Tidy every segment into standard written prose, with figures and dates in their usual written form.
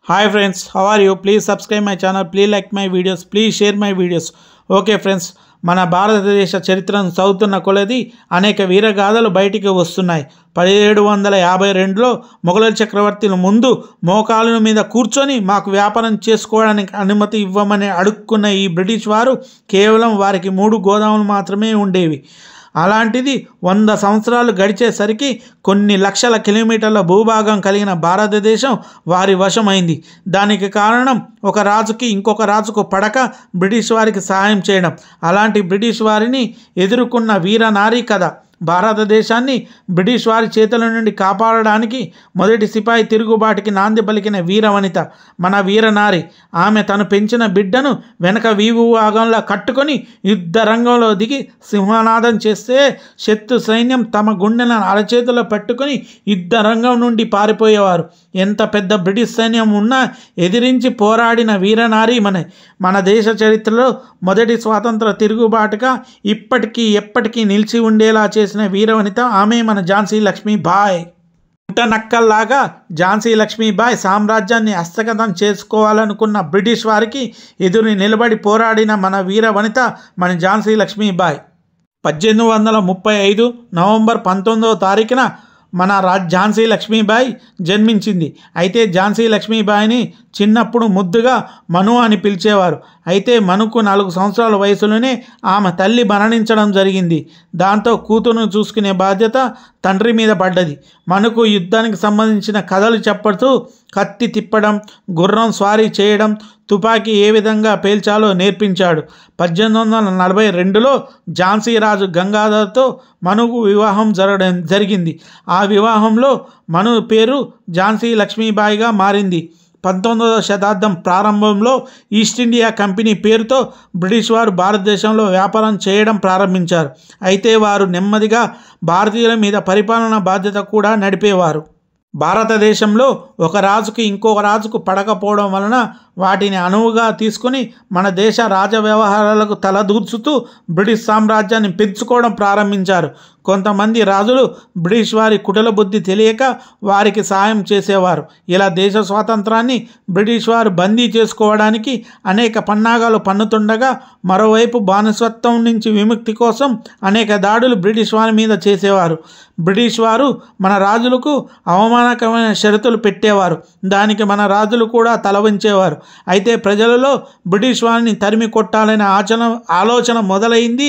Hi friends, how are you? Please subscribe my channel, please like my videos, please share my videos. Okay friends, మన భారతదేశ చరిత్రను చదువుతున్న కొలది అనేక వీరగాథలు బయటికి వస్తున్నాయి. 1752లో మొఘల్ చక్రవర్తుల ముందు మోకాళ్ళ మీద కూర్చొని మాకు వ్యాపారం చేసుకోవడానికి అనుమతి ఇవ్వమని అడుక్కున్న ఈ బ్రిటిష్ వారు కేవలం వారికి 3 గోదాములు మాత్రమే ఉండేవి. అలాంటిది 100 సంవత్సరాలు గడిచేసరికి కొన్ని లక్షల కిలోమీటర్ల భూభాగం కలిగిన భారతదేశం వారి వశమైంది. దానికి కారణం ఒక రాజుకి ఇంకొక రాజుకు పడక బ్రిటిష్ వారికి సహాయం చేయడం. అలాంటి బ్రిటిష్ వారిని ఎదుర్కొన్న వీరనారి కథ. భారతదేశాన్ని బ్రిటిష్ వారి చేతుల నుండి కాపాడడానికి మొదటి సిపాయి తిరుగుబాటుకి నాంది పలికిన వీరవనిత మన వీరనారి. ఆమె తను పెంచిన బిడ్డను వెనక వీవు భాగంలో కట్టుకొని యుద్ధ రంగంలో దిగి సింహనాదం చేస్తే శత్రు సైన్యం తమ గుండెలను అరచేతిలో పట్టుకొని యుద్ధ రంగం నుండి పారిపోయేవారు. ఎంత పెద్ద బ్రిటిష్ సైన్యం ఉన్నా ఎదిరించి పోరాడిన వీరనారి మన దేశ చరిత్రలో మొదటి స్వాతంత్ర తిరుగుబాటుగా ఇప్పటికీ ఎప్పటికీ నిలిచి ఉండేలా చేసిన వీరవనిత ఆమె మన ఝాన్సీ లక్ష్మీబాయి. పుట్టనక్కల్లాగా ఝాన్సీ లక్ష్మీబాయి సామ్రాజ్యాన్ని హస్తగతం చేసుకోవాలనుకున్న బ్రిటిష్ వారికి ఎదురు నిలబడి పోరాడిన మన వీరవనిత మన ఝాన్సీ లక్ష్మీబాయి. 1835 నవంబర్ 19వ తారీఖున మన ఝాన్సీ లక్ష్మీబాయి జన్మించింది. అయితే ఝాన్సీ లక్ష్మీబాయిని చిన్నప్పుడు ముద్దుగా మను అని పిలిచేవారు. అయితే మనుకు 4 సంవత్సరాల వయసులోనే ఆమె తల్లి మరణించడం జరిగింది. దాంతో కూతురును చూసుకునే బాధ్యత తండ్రి మీద పడ్డది. మనుకు యుద్ధానికి సంబంధించిన కథలు చెప్పడుతూ కత్తి తిప్పడం, గుర్రం స్వారీ చేయడం, తుపాకీ ఏ విధంగా పేల్చాలో నేర్పించాడు. 1842లో ఝాన్సీ రాజు గంగాధర్తో మనుకు వివాహం జరిగింది. ఆ వివాహంలో మను పేరు ఝాన్సీ లక్ష్మీబాయిగా మారింది. 19వ శతాబ్దం ప్రారంభంలో ఈస్ట్ ఇండియా కంపెనీ పేరుతో బ్రిటిష్ వారు భారతదేశంలో వ్యాపారం చేయడం ప్రారంభించారు. అయితే వారు నెమ్మదిగా భారతీయుల మీద పరిపాలన బాధ్యత కూడా నడిపేవారు. భారతదేశంలో ఒక రాజుకి ఇంకొక రాజుకు పడకపోవడం వలన వాటిని అనువుగా తీసుకుని మన దేశ రాజ వ్యవహారాలకు తలదూర్చుతూ బ్రిటిష్ సామ్రాజ్యాన్ని పెంచుకోవడం ప్రారంభించారు. కొంతమంది రాజులు బ్రిటిష్ వారి కుటిల బుద్ధి తెలియక వారికి సాయం చేసేవారు. ఇలా దేశ స్వాతంత్రాన్ని బ్రిటిష్ వారు బందీ చేసుకోవడానికి అనేక పన్నాగాలు పన్నుతుండగా మరోవైపు బానిసత్వం నుంచి విముక్తి కోసం అనేక దాడులు బ్రిటిష్ వారి మీద చేసేవారు. బ్రిటిష్ వారు మన రాజులకు అవమానకరమైన షరతులు పెట్టేవారు. దానికి మన రాజులు కూడా తల వంచేవారు. అయితే ప్రజలలో బ్రిటిష్ వారిని తరిమి కొట్టాలనే ఆలోచన మొదలైంది.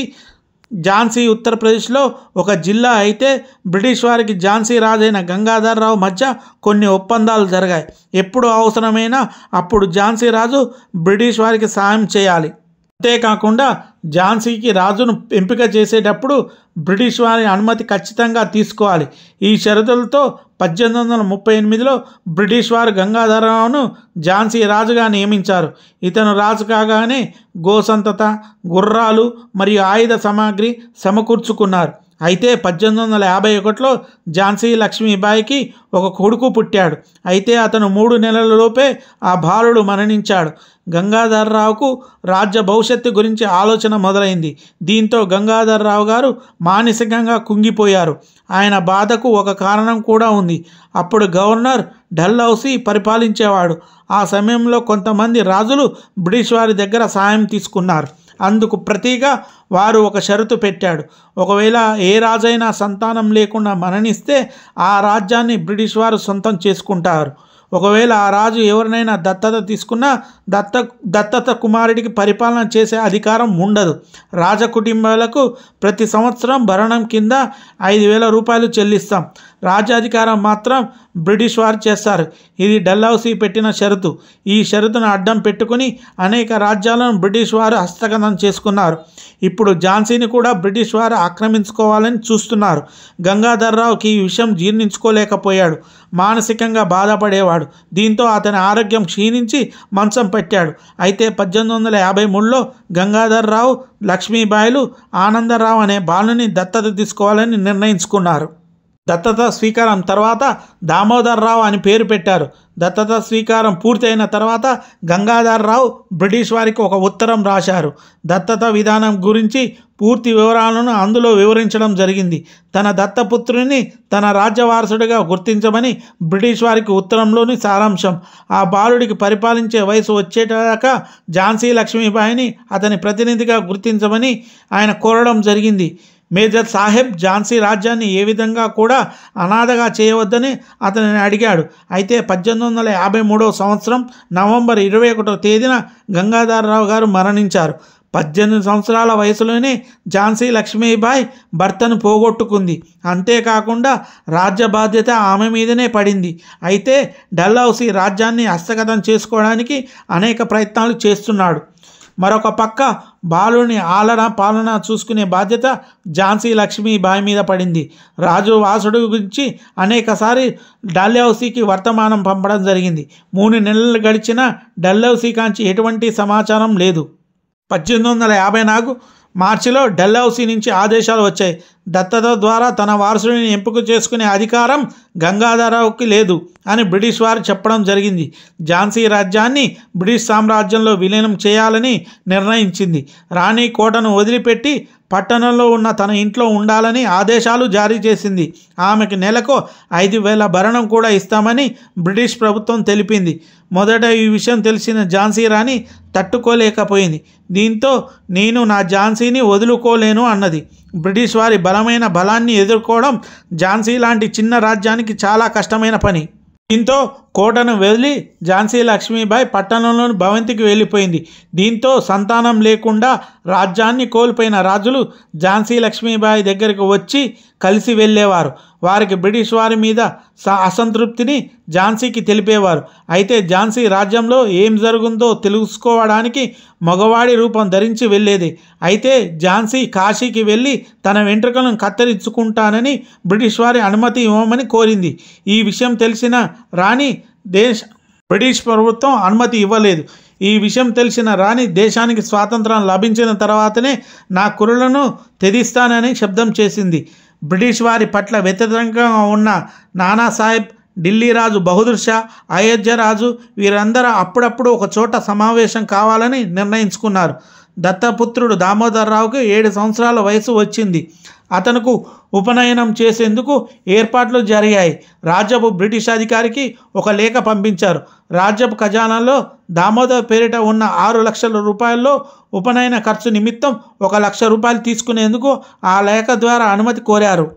ఝాన్సీ ఉత్తరప్రదేశ్లో ఒక జిల్లా. అయితే బ్రిటిష్ వారికి ఝాన్సీ రాజైన గంగాధర్ రావు మధ్య కొన్ని ఒప్పందాలు జరిగాయి. ఎప్పుడు అవసరమైనా అప్పుడు ఝాన్సీ రాజు బ్రిటిష్ వారికి సాయం చేయాలి. అంతేకాకుండా ఝాన్సీకి రాజును ఎంపిక చేసేటప్పుడు బ్రిటిష్ వారి అనుమతి ఖచ్చితంగా తీసుకోవాలి. ఈ షరతులతో 1838లో బ్రిటిష్ వారు గంగాధరరావును ఝాన్సీ రాజుగా నియమించారు. ఇతను రాజు కాగానే గోసంతత, గుర్రాలు మరియు ఆయుధ సామాగ్రి సమకూర్చుకున్నారు. అయితే 1851లో ఝాన్సీ లక్ష్మీబాయికి ఒక కొడుకు పుట్టాడు. అయితే అతను 3 నెలలలోపే ఆ బాలుడు మరణించాడు. గంగాధరరావుకు రాజ్య భవిష్యత్తు గురించి ఆలోచన మొదలైంది. దీంతో గంగాధరరావు గారు మానసికంగా కుంగిపోయారు. ఆయన బాధకు ఒక కారణం కూడా ఉంది. అప్పుడు గవర్నర్ డల్హౌసీ పరిపాలించేవాడు. ఆ సమయంలో కొంతమంది రాజులు బ్రిటిష్ వారి దగ్గర సాయం తీసుకున్నారు. అందుకు ప్రతిగా వారు ఒక షరతు పెట్టాడు. ఒకవేళ ఏ రాజైనా సంతానం లేకుండా మరణిస్తే ఆ రాజ్యాన్ని బ్రిటిష్ వారు సొంతం చేసుకుంటారు. ఒకవేళ ఆ రాజు ఎవరినైనా దత్తత తీసుకున్నా దత్తత కుమారుడికి పరిపాలన చేసే అధికారం ఉండదు. రాజకుటుంబాలకు ప్రతి సంవత్సరం భరణం కింద 5,000 రూపాయలు చెల్లిస్తాం. రాజ్యాధికారం మాత్రం బ్రిటిష్ వారు చేస్తారు. ఇది డల్హౌసీ పెట్టిన షరతు. ఈ షరతును అడ్డం పెట్టుకుని అనేక రాజ్యాలను బ్రిటిష్ వారు హస్తగతం చేసుకున్నారు. ఇప్పుడు ఝాన్సీని కూడా బ్రిటిష్ వారు ఆక్రమించుకోవాలని చూస్తున్నారు. గంగాధరరావుకి ఈ విషయం జీర్ణించుకోలేకపోయాడు. మానసికంగా బాధపడేవాడు. దీంతో అతని ఆరోగ్యం క్షీణించి మంచం పెట్టాడు. అయితే 1853లో గంగాధరరావు, లక్ష్మీబాయిలు ఆనందరావు అనే బాలుని దత్తత తీసుకోవాలని నిర్ణయించుకున్నారు. దత్తత స్వీకారం తర్వాత దామోదర్రావు అని పేరు పెట్టారు. దత్తత స్వీకారం పూర్తయిన తర్వాత గంగాధర్రావు బ్రిటిష్ వారికి ఒక ఉత్తరం రాశారు. దత్తత విధానం గురించి పూర్తి వివరాలను అందులో వివరించడం జరిగింది. తన దత్తపుత్రుని తన రాజ్యవారసుడిగా గుర్తించమని బ్రిటిష్ వారికి ఉత్తరంలోని సారాంశం. ఆ బాలుడికి పరిపాలించే వయసు వచ్చేటాక ఝాన్సీ లక్ష్మీబాయిని అతని ప్రతినిధిగా గుర్తించమని ఆయన కోరడం జరిగింది. మేజర్ సాహెబ్ ఝాన్సీ రాజ్యాన్ని ఏ విధంగా కూడా అనాథగా చేయవద్దని అతనిని అడిగాడు. అయితే 1853 సంవత్సరం నవంబర్ 21వ తేదీన గంగాధర్రావు గారు మరణించారు. 18 సంవత్సరాల వయసులోనే ఝాన్సీ లక్ష్మీబాయి భర్తను పోగొట్టుకుంది. అంతేకాకుండా రాజ్య బాధ్యత ఆమె మీదనే పడింది. అయితే డల్హౌసీ రాజ్యాన్ని హస్తగతం చేసుకోవడానికి అనేక ప్రయత్నాలు చేస్తున్నాడు. మరొక పక్క బాలుని పాలన చూసుకునే బాధ్యత ఝాన్సీ లక్ష్మీబాయి మీద పడింది. రాజు వాసుడు గురించి అనేకసారి డల్హౌసీకి వర్తమానం పంపడం జరిగింది. 3 నెలలు గడిచినా డల్హౌసీ కాంచి ఎటువంటి సమాచారం లేదు. 1854 మార్చిలో డల్హౌసీ నుంచి ఆదేశాలు వచ్చాయి. దత్తత ద్వారా తన వారసుడిని ఎంపిక చేసుకునే అధికారం గంగాధరరావుకి లేదు అని బ్రిటిష్ వారు చెప్పడం జరిగింది. ఝాన్సీ రాజ్యాన్ని బ్రిటిష్ సామ్రాజ్యంలో విలీనం చేయాలని నిర్ణయించింది. రాణి కోటను వదిలిపెట్టి పట్టణంలో ఉన్న తన ఇంట్లో ఉండాలని ఆదేశాలు జారీ చేసింది. ఆమెకు నెలకు 5,000 భరణం కూడా ఇస్తామని బ్రిటిష్ ప్రభుత్వం తెలిపింది. మొదట ఈ విషయం తెలిసిన ఝాన్సీ రాణి తట్టుకోలేకపోయింది. దీంతో నేను నా ఝాన్సీని వదులుకోలేను అన్నది. బ్రిటిష్ వారి బలమైన బలాన్ని ఎదుర్కోవడం ఝాన్సీ లాంటి చిన్న రాజ్యానికి చాలా కష్టమైన పని. దీంతో కోటను వదిలి ఝాన్సీ లక్ష్మీబాయి పట్టణంలోని భవంతికి వెళ్ళిపోయింది. దీంతో సంతానం లేకుండా రాజ్యాన్ని కోల్పోయిన రాజులు ఝాన్సీ లక్ష్మీబాయి దగ్గరికి వచ్చి కలిసి వెళ్ళేవారు. వారికి బ్రిటిష్ వారి మీద అసంతృప్తిని ఝాన్సీకి తెలిపేవారు. అయితే ఝాన్సీ రాజ్యంలో ఏం జరుగుందో తెలుసుకోవడానికి మగవాడి రూపం ధరించి వెళ్ళేది. అయితే ఝాన్సీ కాశీకి వెళ్ళి తన వెంట్రుకలను కత్తిరించుకుంటానని బ్రిటిష్ వారి అనుమతి ఇవ్వమని కోరింది. ఈ విషయం తెలిసిన రాణి బ్రిటిష్ ప్రభుత్వం అనుమతి ఇవ్వలేదు. ఈ విషయం తెలిసిన రాణి దేశానికి స్వాతంత్రం లభించిన తర్వాతనే నా కురులను తెదిస్తానని శబ్దం చేసింది. బ్రిటిష్ వారి పట్ల వ్యతిరేకంగా ఉన్న నానాసాహెబ్, ఢిల్లీ రాజు బహదూర్ షా, అయోధ్య రాజు వీరందరూ అప్పుడప్పుడు ఒక చోట సమావేశం కావాలని నిర్ణయించుకున్నారు. దత్తపుత్రుడు దామోదర్రావుకి 7 సంవత్సరాల వయసు వచ్చింది. అతనుకు ఉపనయనం చేసేందుకు ఏర్పాట్లు జరిగాయి. రాజ్యపు బ్రిటిష్ అధికారికి ఒక లేఖ పంపించారు. రాజ్యపు ఖజానాలో దామోదర్ పేరిట ఉన్న 6 లక్షల రూపాయల్లో ఉపనయన ఖర్చు నిమిత్తం 1 లక్ష రూపాయలు తీసుకునేందుకు ఆ లేఖ ద్వారా అనుమతి కోరారు.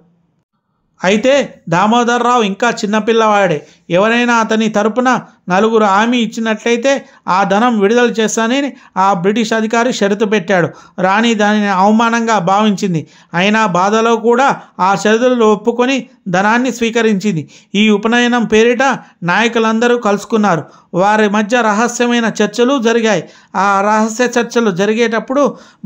అయితే దామోదర్రావు ఇంకా చిన్నపిల్లవాడే. ఎవరైనా అతని తరపున 4 హామీ ఇచ్చినట్లయితే ఆ ధనం విడుదల చేస్తానని ఆ బ్రిటిష్ అధికారి షరతు పెట్టాడు. రాణి దానిని అవమానంగా భావించింది. అయినా బాధలో కూడా ఆ షరతులు ఒప్పుకొని ధనాన్ని స్వీకరించింది. ఈ ఉపనయనం పేరిట నాయకులందరూ కలుసుకున్నారు. వారి మధ్య రహస్యమైన చర్చలు జరిగాయి. ఆ రహస్య చర్చలు జరిగేటప్పుడు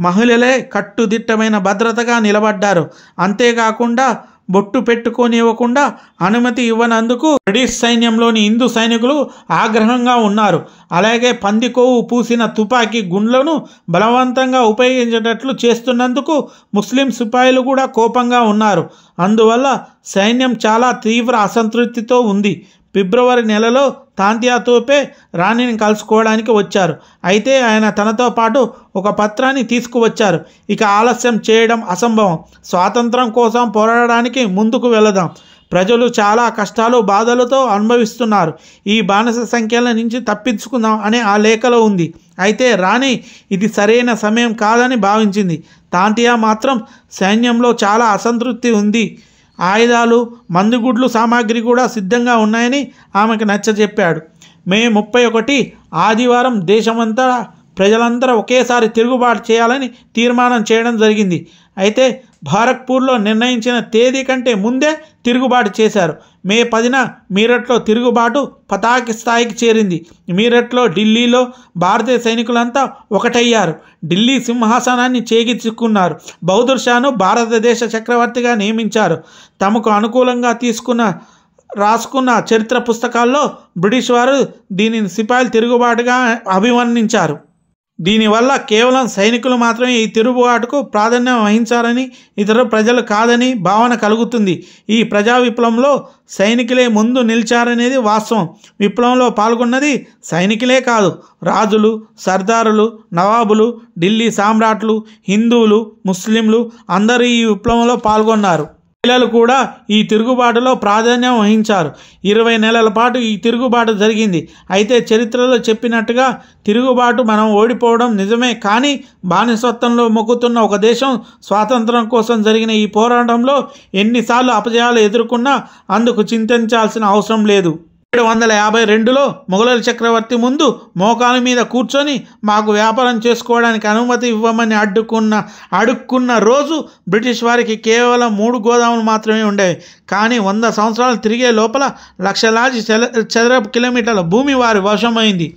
మహిళలే కట్టుదిట్టమైన భద్రతగా నిలబడ్డారు. అంతేకాకుండా బొట్టు పెట్టుకోనివ్వకుండా అనుమతి ఇవ్వనందుకు బ్రిటిష్ సైన్యంలోని హిందూ సైనికులు ఆగ్రహంగా ఉన్నారు. అలాగే పందికొవ్వు పూసిన తుపాకీ గుండ్లను బలవంతంగా ఉపయోగించేటట్లు చేస్తున్నందుకు ముస్లిం సిపాయిలు కూడా కోపంగా ఉన్నారు. అందువల్ల సైన్యం చాలా తీవ్ర అసంతృప్తితో ఉంది. ఫిబ్రవరి నెలలో తాంతియా తోపే రాణిని కలుసుకోవడానికి వచ్చారు. అయితే ఆయన తనతో పాటు ఒక పత్రాన్ని తీసుకువచ్చారు. ఇక ఆలస్యం చేయడం అసంభవం. స్వాతంత్రం కోసం పోరాడడానికి ముందుకు వెళదాం. ప్రజలు చాలా కష్టాలు బాధలతో అనుభవిస్తున్నారు. ఈ బానిస సంఖ్యల నుంచి తప్పించుకుందాం అనే ఆ లేఖలో ఉంది. అయితే రాణి ఇది సరైన సమయం కాదని భావించింది. తాంతియా మాత్రం సైన్యంలో చాలా అసంతృప్తి ఉంది. ఆయుధాలు, మందుగుడ్లు సామాగ్రి కూడా సిద్ధంగా ఉన్నాయని ఆమెకు నచ్చజెప్పాడు. మే 31 ఆదివారం దేశమంతా ప్రజలందరూ ఒకేసారి తిరుగుబాటు చేయాలని తీర్మానం చేయడం జరిగింది. అయితే భారత్పూర్లో నిర్ణయించిన తేదీ కంటే ముందే తిరుగుబాటు చేశారు. మే 10న మీరట్లో తిరుగుబాటు పతాక స్థాయికి చేరింది. మీరట్లో ఢిల్లీలో భారతీయ సైనికులంతా ఒకటయ్యారు. ఢిల్లీ సింహాసనాన్ని చేజిక్కించుకున్నారు. బహదూర్ షాను భారతదేశ చక్రవర్తిగా నియమించారు. తమకు అనుకూలంగా రాసుకున్న చరిత్ర పుస్తకాల్లో బ్రిటిష్ వారు దీనిని సిపాయిల తిరుగుబాటుగా అభివర్ణించారు. దీనివల్ల కేవలం సైనికులు మాత్రమే ఈ తిరుగుబాటుకు ప్రాధాన్యం వహించారని, ఇతర ప్రజలు కాదని భావన కలుగుతుంది. ఈ ప్రజా విప్లవంలో సైనికులే ముందు నిలిచారనేది వాస్తవం. విప్లవంలో పాల్గొన్నది సైనికులే కాదు, రాజులు, సర్దారులు, నవాబులు, ఢిల్లీ సామ్రాట్లు, హిందువులు, ముస్లింలు అందరూ ఈ విప్లవంలో పాల్గొన్నారు. మహిళలు కూడా ఈ తిరుగుబాటులో ప్రాధాన్యం వహించారు. 20 నెలల పాటు ఈ తిరుగుబాటు జరిగింది. అయితే చరిత్రలో చెప్పినట్టుగా తిరుగుబాటు మనం ఓడిపోవడం నిజమే, కానీ బానిసత్వంలో మొక్కుతున్న ఒక దేశం స్వాతంత్రం కోసం జరిగిన ఈ పోరాటంలో ఎన్నిసార్లు అపజయాలు ఎదుర్కొన్నా అందుకు చింతించాల్సిన అవసరం లేదు. 752లో మొఘలుల చక్రవర్తి ముందు మోకాల మీద కూర్చొని మాకు వ్యాపారం చేసుకోవడానికి అనుమతి ఇవ్వమని అడుక్కున్న రోజు బ్రిటిష్ వారికి కేవలం 3 గోదాములు మాత్రమే ఉండేవి. కానీ 100 సంవత్సరాలు తిరిగే లోపల లక్షలాది చదరపు కిలోమీటర్ల భూమి వారి వశమైంది.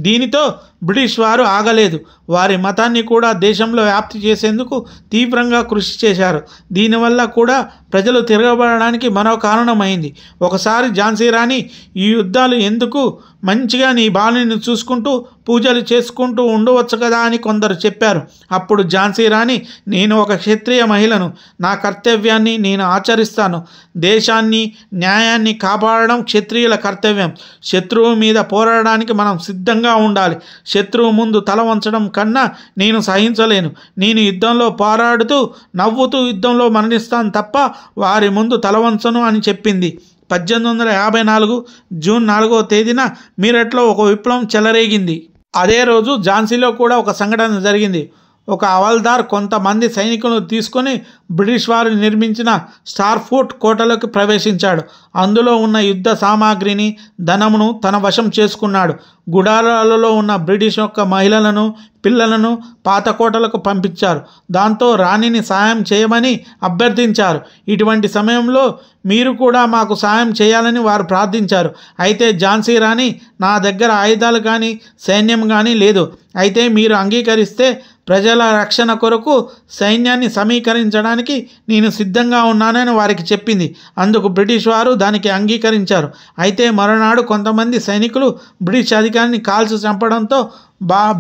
దీనితో బ్రిటిష్ వారు ఆగలేదు. వారి మతాన్ని కూడా దేశంలో వ్యాప్తి చేసేందుకు తీవ్రంగా కృషి చేశారు. దీనివల్ల కూడా ప్రజలు తిరగబడడానికి మరో కారణమైంది. ఒకసారి ఝాన్సీ రాణి ఈ యుద్ధాలు ఎందుకు, మంచిగా నీ బాలుని చూసుకుంటూ పూజలు చేసుకుంటూ ఉండవచ్చు కదా అని కొందరు చెప్పారు. అప్పుడు ఝాన్సీ రాణి, నేను ఒక క్షత్రియ మహిళను, నా కర్తవ్యాన్ని నేను ఆచరిస్తాను. దేశాన్ని, న్యాయాన్ని కాపాడడం క్షత్రియుల కర్తవ్యం. శత్రువు మీద పోరాడడానికి మనం సిద్ధంగా ఉండాలి. శత్రువు ముందు తల వంచడం కన్నా నేను సహించలేను. నేను యుద్ధంలో పోరాడుతూ నవ్వుతూ యుద్ధంలో మరణిస్తాను తప్ప వారి ముందు తల వంచను అని చెప్పింది. 1854 జూన్ 4వ తేదీన మీరట్లో ఒక విప్లవం చెలరేగింది. అదే రోజు ఝాన్సీలో కూడా ఒక సంఘటన జరిగింది. ఒక హవల్దార్ కొంతమంది సైనికులను తీసుకొని బ్రిటిష్ వారు నిర్మించిన స్టార్ ఫోర్ట్ కోటలోకి ప్రవేశించాడు. అందులో ఉన్న యుద్ధ సామాగ్రిని, ధనమును తన వశం చేసుకున్నాడు. గుడారాలలో ఉన్న బ్రిటిష్ యొక్క మహిళలను, పిల్లలను పాత కోటలకు పంపించారు. దాంతో రాణిని సాయం చేయమని అభ్యర్థించారు. ఇటువంటి సమయంలో మీరు కూడా మాకు సాయం చేయాలని వారు ప్రార్థించారు. అయితే ఝాన్సీ రాణి, నా దగ్గర ఆయుధాలు కానీ సైన్యం కానీ లేదు. అయితే మీరు అంగీకరిస్తే ప్రజల రక్షణ కొరకు సైన్యాన్ని సమీకరించడానికి నేను సిద్ధంగా ఉన్నానని వారికి చెప్పింది. అందుకు బ్రిటిష్ వారు దానికి అంగీకరించారు. అయితే మరునాడు కొంతమంది సైనికులు బ్రిటిష్ అధికారిని కాల్చి చంపడంతో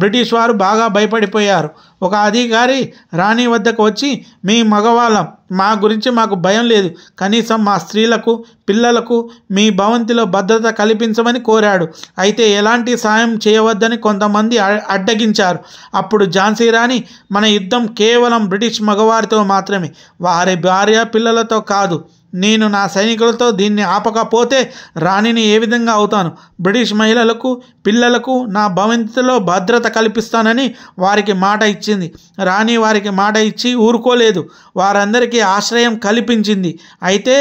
బ్రిటిష్ వారు బాగా భయపడిపోయారు. ఒక అధికారి రాణి వద్దకు వచ్చి, మీ మగవాళ్ళం, మా గురించి మాకు భయం లేదు, కనీసం మా స్త్రీలకు, పిల్లలకు మీ భవంతిలో భద్రత కల్పించమని కోరాడు. అయితే ఎలాంటి సాయం చేయవద్దని కొంతమంది అడ్డగించారు. అప్పుడు ఝాన్సీ రాణి, మన యుద్ధం కేవలం బ్రిటిష్ మగవారితో మాత్రమే, వారి భార్య పిల్లలతో కాదు. నేను నా సైనికులతో దీన్ని ఆపకపోతే రాణిని ఏ విధంగా అవుతాను? బ్రిటిష్ మహిళలకు, పిల్లలకు నా భవంతిలో భద్రత కల్పిస్తానని వారికి మాట ఇచ్చింది. రాణి వారికి మాట ఇచ్చి ఊరుకోలేదు. వారందరికీ ఆశ్రయం కల్పించింది. అయితే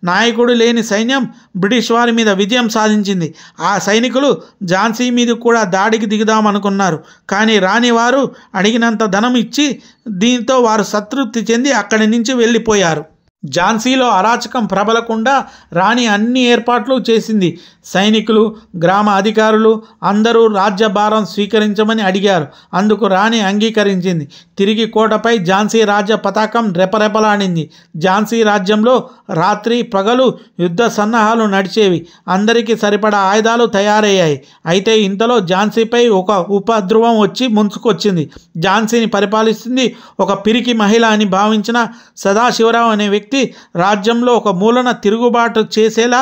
నాయకుడు లేని సైన్యం బ్రిటిష్ వారి మీద విజయం సాధించింది. ఆ సైనికులు ఝాన్సీ మీద కూడా దాడికి దిగుదామనుకున్నారు. కానీ రాణి వారు అడిగినంత ధనం ఇచ్చి దీంతో వారు సంతృప్తి చెంది అక్కడి నుంచి వెళ్ళిపోయారు. ఝాన్సీలో అరాచకం ప్రబలకుండా రాణి అన్ని ఏర్పాట్లు చేసింది. సైనికులు, గ్రామ అధికారులు అందరూ రాజ్యభారం స్వీకరించమని అడిగారు. అందుకు రాణి అంగీకరించింది. తిరిగి కోటపై ఝాన్సీ రాజ్య పతాకం రెపరెపలాడింది. ఝాన్సీ రాజ్యంలో రాత్రి పగలు యుద్ధ సన్నాహాలు నడిచేవి. అందరికీ సరిపడా ఆయుధాలు తయారయ్యాయి. అయితే ఇంతలో ఝాన్సీపై ఒక ఉపద్రవం వచ్చి ముంచుకొచ్చింది. ఝాన్సీని పరిపాలిస్తుంది ఒక పిరికి మహిళ అని భావించిన సదాశివరావు అనే వ్యక్తి రాజ్యంలో ఒక మూలన తిరుగుబాటు చేసేలా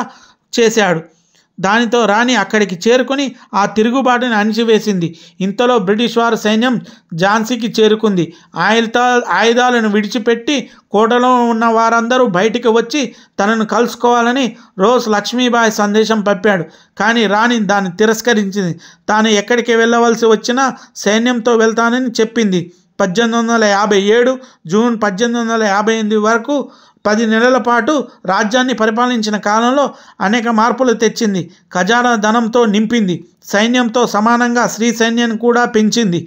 చేశాడు. దానితో రాణి అక్కడికి చేరుకొని ఆ తిరుగుబాటుని అణిచివేసింది. ఇంతలో బ్రిటిష్ వారి సైన్యం ఝాన్సీకి చేరుకుంది. ఆయుధాలను విడిచిపెట్టి కోటలో ఉన్న వారందరూ బయటికి వచ్చి తనను కలుసుకోవాలని రోజ్ లక్ష్మీబాయి సందేశం పంపాడు. కానీ రాణి దాన్ని తిరస్కరించింది. తాను ఎక్కడికి వెళ్ళవలసి వచ్చినా సైన్యంతో వెళ్తానని చెప్పింది. 1857 జూన్ 1858 వరకు 10 నెలల పాటు రాజ్యాన్ని పరిపాలించిన కాలంలో అనేక మార్పులు తెచ్చింది. ఖజానా ధనంతో నింపింది. సైన్యంతో సమానంగా స్త్రీ సైన్యాన్ని కూడా పెంచింది.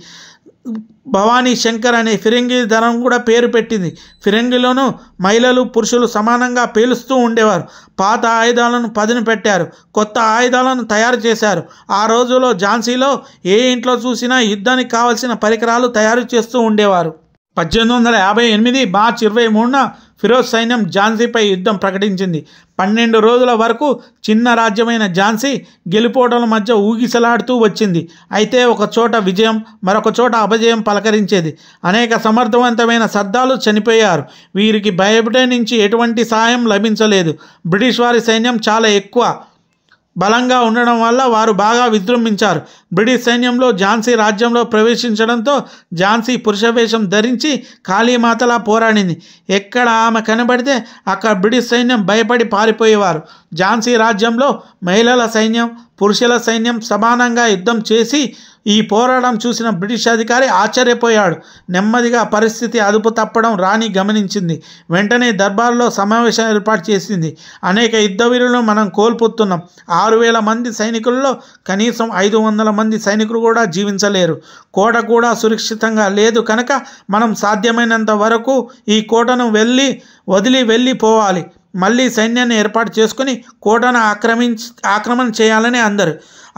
భవానీ శంకర్ అనే ఫిరంగి ధనం కూడా పేరు పెట్టింది. ఫిరంగిలోనూ మహిళలు, పురుషులు సమానంగా పేలుస్తూ ఉండేవారు. పాత ఆయుధాలను పదును పెట్టారు. కొత్త ఆయుధాలను తయారు చేశారు. ఆ రోజుల్లో ఝాన్సీలో ఏ ఇంట్లో చూసినా యుద్ధానికి కావలసిన పరికరాలు తయారు చేస్తూ ఉండేవారు. 1858 మార్చి 23న ఫిరోజ్ సైన్యం ఝాన్సీపై యుద్ధం ప్రకటించింది. 12 రోజుల వరకు చిన్న రాజ్యమైన ఝాన్సీ గెలుపోటల మధ్య ఊగిసలాడుతూ వచ్చింది. అయితే ఒక చోట విజయం, మరొక చోట అపజయం పలకరించేది. అనేక సమర్థవంతమైన సర్దార్లు చనిపోయారు. వీరికి బయట నుంచి ఎటువంటి సాయం లభించలేదు. బ్రిటిష్ వారి సైన్యం చాలా ఎక్కువ బలంగా ఉండడం వల్ల వారు బాగా విజృంభించారు. బ్రిటిష్ సైన్యంలో ఝాన్సీ రాజ్యంలో ప్రవేశించడంతో ఝాన్సీ పురుషవేషం ధరించి కాళీమాతలా పోరాడింది. ఎక్కడ ఆమె కనబడితే అక్కడ బ్రిటిష్ సైన్యం భయపడి పారిపోయేవారు. ఝాన్సీ రాజ్యంలో మహిళల సైన్యం, పురుషుల సైన్యం సమానంగా యుద్ధం చేసి ఈ పోరాటం చూసిన బ్రిటిష్ అధికారి ఆశ్చర్యపోయాడు. నెమ్మదిగా పరిస్థితి అదుపు తప్పడం రాణి గమనించింది. వెంటనే దర్బార్లో సమావేశం ఏర్పాటు చేసింది. అనేక యుద్ధవీరులను మనం కోల్పోతున్నాం. 6000 మంది సైనికుల్లో కనీసం 500 మంది సైనికులు కూడా జీవించలేరు. కోట కూడా సురక్షితంగా లేదు కనుక మనం సాధ్యమైనంత వరకు ఈ కోటను వదిలి వెళ్ళిపోవాలి. మళ్ళీ సైన్యాన్ని ఏర్పాటు చేసుకుని కోటను ఆక్రమణ చేయాలని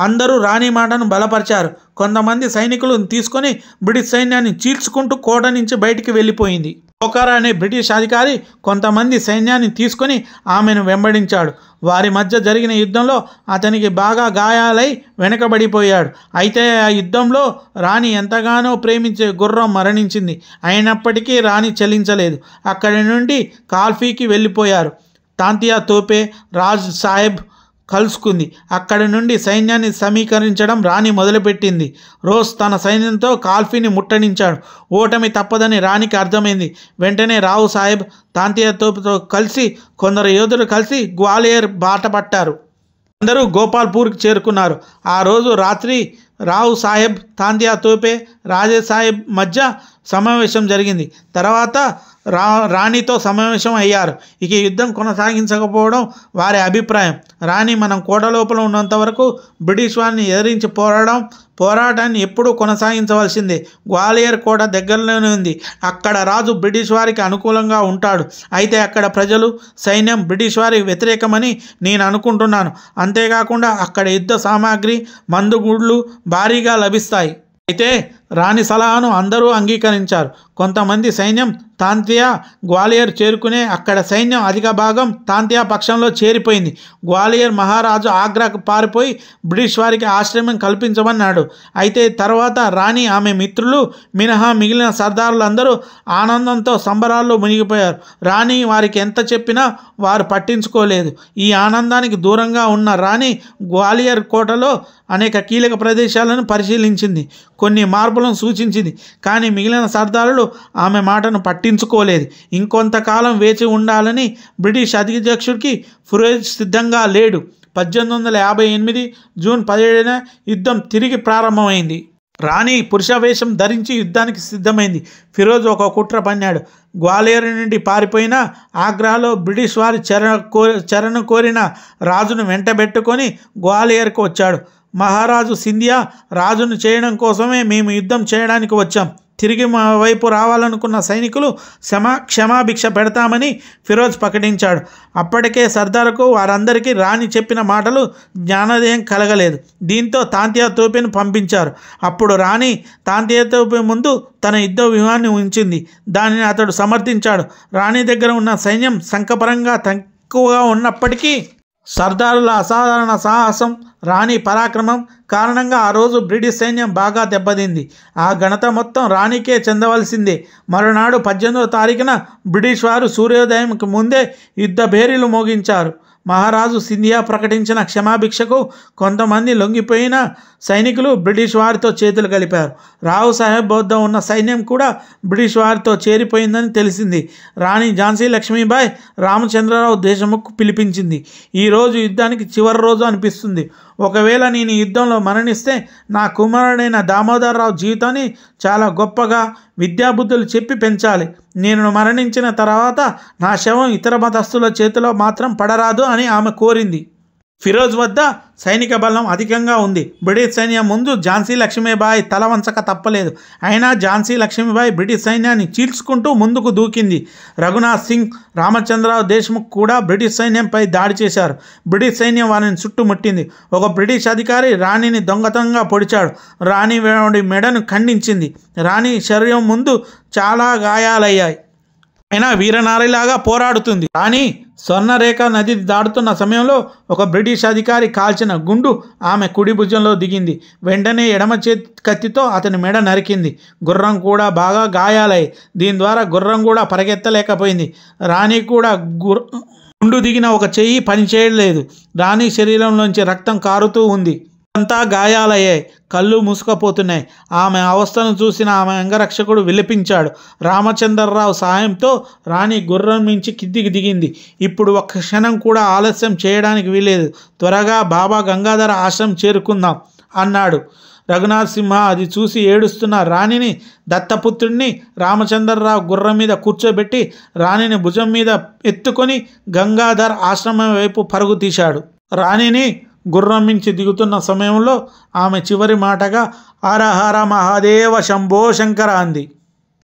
అందరూ రాణి మాటను బలపరిచారు. కొంతమంది సైనికులను తీసుకొని బ్రిటిష్ సైన్యాన్ని చీల్చుకుంటూ కోట నుంచి బయటికి వెళ్ళిపోయింది. పోకర్ అనే బ్రిటిష్ అధికారి కొంతమంది సైన్యాన్ని తీసుకొని ఆమెను వెంబడించాడు. వారి మధ్య జరిగిన యుద్ధంలో అతనికి బాగా గాయాలై వెనకబడిపోయాడు. అయితే ఆ యుద్ధంలో రాణి ఎంతగానో ప్రేమించే గుర్రం మరణించింది. అయినప్పటికీ రాణి చలించలేదు. అక్కడి నుండి కాల్ఫీకి వెళ్ళిపోయారు. తాంతియా తోపే రాజ్ సాహెబ్ కలుసుకుంది. అక్కడి నుండి సైన్యాన్ని సమీకరించడం రాణి మొదలుపెట్టింది. రోజ్ తన సైన్యంతో కాల్ఫీని ముట్టడించాడు. ఓటమి తప్పదని రాణికి అర్థమైంది. వెంటనే రావు సాహెబ్ తాంతియా తోపుతో కలిసి కొందరు యోధులు కలిసి గ్వాలియర్ బాట పట్టారు. అందరూ గోపాల్పూర్కి చేరుకున్నారు. ఆ రోజు రాత్రి రావు సాహెబ్, తాంతియా తోపే, రాజే సాహెబ్ మధ్య సమావేశం జరిగింది. తర్వాత రాణితో సమావేశం అయ్యారు. ఇక యుద్ధం కొనసాగించకపోవడం వారి అభిప్రాయం. రాణి మనం కోట లోపల ఉన్నంత వరకు బ్రిటిష్ వారిని ఎదిరించి పోరాటాన్ని ఎప్పుడూ కొనసాగించవలసిందే. గ్వాలియర్ కోట దగ్గరలోనే ఉంది. అక్కడ రాజు బ్రిటిష్ వారికి అనుకూలంగా ఉంటాడు. అయితే అక్కడ ప్రజలు, సైన్యం బ్రిటిష్ వారికి వ్యతిరేకమని నేను అనుకుంటున్నాను. అంతేకాకుండా అక్కడ యుద్ధ సామాగ్రి, మందుగుళ్ళు భారీగా లభిస్తాయి. అయితే రాణి సలహాను అందరూ అంగీకరించారు. కొంతమంది సైన్యం తాంతియా గ్వాలియర్ చేరుకునే అక్కడ సైన్యం అధిక భాగం తాంతియా పక్షంలో చేరిపోయింది. గ్వాలియర్ మహారాజు ఆగ్రాకు పారిపోయి బ్రిటిష్ వారికి ఆశ్రయం కల్పించమన్నాడు. అయితే తర్వాత రాణి, ఆమె మిత్రులు మినహా మిగిలిన సర్దారులందరూ ఆనందంతో సంబరాల్లో మునిగిపోయారు. రాణి వారికి ఎంత చెప్పినా వారు పట్టించుకోలేదు. ఈ ఆనందానికి దూరంగా ఉన్న రాణి గ్వాలియర్ కోటలో అనేక కీలక ప్రదేశాలను పరిశీలించింది, కొన్ని మార్పులను సూచించింది. కానీ మిగిలిన సర్దారులు ఆమె మాటను పట్టించుకోలేదు. ఇంకొంతకాలం వేచి ఉండాలని బ్రిటిష్ అధ్యక్షుడికి ఫిరోజ్ సిద్ధంగా లేడు. 1858 జూన్ 17న యుద్ధం తిరిగి ప్రారంభమైంది. రాణి పురుషవేషం ధరించి యుద్ధానికి సిద్ధమైంది. ఫిరోజ్ ఒక కుట్ర పన్నాడు. గ్వాలియర్ నుండి పారిపోయిన ఆగ్రాలో బ్రిటిష్ వారి చరణ కోరిన రాజును వెంటబెట్టుకొని గ్వాలియర్కు వచ్చాడు. మహారాజు సింధియా, రాజును చేయడం కోసమే మేము యుద్ధం చేయడానికి వచ్చాం. తిరిగి మా వైపు రావాలనుకున్న సైనికులు క్షమాభిక్ష పెడతామని ఫిరోజ్ ప్రకటించాడు. అప్పటికే సర్దార్కు వారందరికీ రాణి చెప్పిన మాటలు జ్ఞానోదయం కలగలేదు. దీంతో తాంతియా తోపేను పంపించారు. అప్పుడు రాణి తాంతియా తోపే ముందు తన యుద్ధ వ్యూహాన్ని ఉంచింది. దానిని అతడు సమర్థించాడు. రాణి దగ్గర ఉన్న సైన్యం సంఖ్యాపరంగా తక్కువగా ఉన్నప్పటికీ సర్దారుల అసాధారణ సాహసం, రాణి పరాక్రమం కారణంగా ఆ రోజు బ్రిటిష్ సైన్యం బాగా దెబ్బతింది. ఆ ఘనత మొత్తం రాణికే చెందవలసిందే. మరునాడు 18వ తారీఖున బ్రిటిష్ వారు సూర్యోదయంకి ముందే యుద్ధ భేరీలు మోగించారు. మహారాజు సింధియా ప్రకటించిన క్షమాభిక్షకు కొంతమంది లొంగిపోయిన సైనికులు బ్రిటిష్ వారితో చేతులు కలిపారు. రావు సాహెబ్ వద్ద ఉన్న సైన్యం కూడా బ్రిటిష్ వారితో చేరిపోయిందని తెలిసింది. రాణి ఝాన్సీ లక్ష్మీబాయి రామచంద్రరావు దేశముఖ్ పిలిపించింది. ఈరోజు యుద్ధానికి చివరి రోజు అనిపిస్తుంది. ఒకవేళ నేను ఈ యుద్ధంలో మరణిస్తే నా కుమారుడైన దామోదరరావు జీవితాన్ని చాలా గొప్పగా విద్యాబుద్ధులు చెప్పి పెంచాలి. నేను మరణించిన తర్వాత నా శవం ఇతర మతస్థుల చేతిలో మాత్రం పడరాదు అని ఆమె కోరింది. ఫిరోజ్ వద్ద సైనిక బలం అధికంగా ఉంది. బ్రిటిష్ సైన్యం ముందు ఝాన్సీ లక్ష్మీబాయి తల వంచక తప్పలేదు. అయినా ఝాన్సీ లక్ష్మీబాయి బ్రిటిష్ సైన్యాన్ని చీల్చుకుంటూ ముందుకు దూకింది. రఘునాథ్ సింగ్, రామచంద్రరావు దేశ్ముఖ్ కూడా బ్రిటిష్ సైన్యంపై దాడి చేశారు. బ్రిటిష్ సైన్యం వారిని చుట్టుముట్టింది. ఒక బ్రిటిష్ అధికారి రాణిని దొంగతనంగా పొడిచాడు. రాణి మెడను ఖండించింది. రాణి శరీరం ముందు చాలా గాయాలయ్యాయి. అయినా వీరనారిలాగా పోరాడుతుంది. కానీ స్వర్ణరేఖ నది దాటుతున్న సమయంలో ఒక బ్రిటిష్ అధికారి కాల్చిన గుండు ఆమె కుడి భుజంలో దిగింది. వెంటనే ఎడమ చేతి కత్తితో అతని మెడ నరికింది. గుర్రం కూడా బాగా గాయాలయ్యాయి. దీని ద్వారా గుర్రం కూడా పరిగెత్తలేకపోయింది. రాణి కూడా గుండు దిగిన ఒక చెయ్యి పనిచేయలేదు. రాణి శరీరంలోంచి రక్తం కారుతూ ఉంది. అంతా గాయాలయ్యాయి. కళ్ళు మూసుకుపోతున్నాయి. ఆమె అవస్థను చూసిన ఆమె అంగరక్షకుడు విలపించాడు. రామచంద్రరావు సహాయంతో రాణి గుర్రం నుంచి కిందికి దిగింది. ఇప్పుడు ఒక్క క్షణం కూడా ఆలస్యం చేయడానికి వీలేదు. త్వరగా బాబా గంగాధర ఆశ్రమం చేరుకుందాం అన్నాడు. రఘునాథ్ సింహ అది చూసి ఏడుస్తున్న రాణిని, దత్తపుత్రుడిని రామచంద్రరావు గుర్రం మీద కూర్చోబెట్టి రాణిని భుజం మీద ఎత్తుకొని గంగాధర్ ఆశ్రమం వైపు పరుగు తీశాడు. రాణిని గుర్రం నుంచి దిగుతున్న సమయంలో ఆమె చివరి మాటగా హర హర మహాదేవ శంభో శంకర అంది.